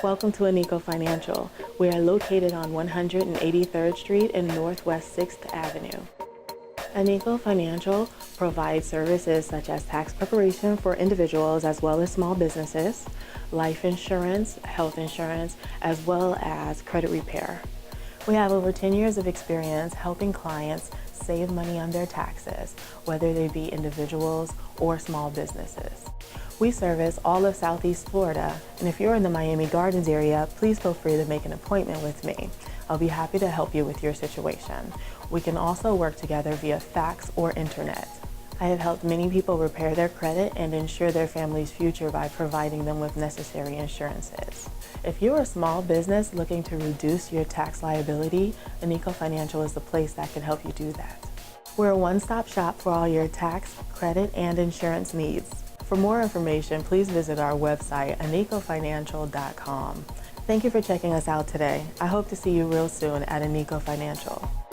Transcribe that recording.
Welcome to Aniko Financial. We are located on 183rd Street and Northwest 6th Avenue. Aniko Financial provides services such as tax preparation for individuals as well as small businesses, life insurance, health insurance, as well as credit repair. We have over 10 years of experience helping clients save money on their taxes, whether they be individuals or small businesses. We service all of Southeast Florida, and if you're in the Miami Gardens area, please feel free to make an appointment with me. I'll be happy to help you with your situation. We can also work together via fax or internet. I have helped many people repair their credit and ensure their family's future by providing them with necessary insurances. If you're a small business looking to reduce your tax liability, Aniko Financial is the place that can help you do that. We're a one-stop shop for all your tax, credit, and insurance needs. For more information, please visit our website, AnikoFinancial.com. Thank you for checking us out today. I hope to see you real soon at Aniko Financial.